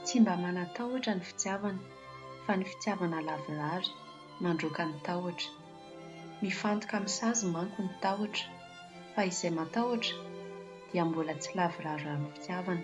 Tsy mba manatahotra ny fitiavana, fa ny fitiavana lavorary mandroaka ny tahotra. Mifantoka amin'ny sazy manko ny tahotra, fa izay matahotra dia mbola tsy lavorary amin'ny fitiavana.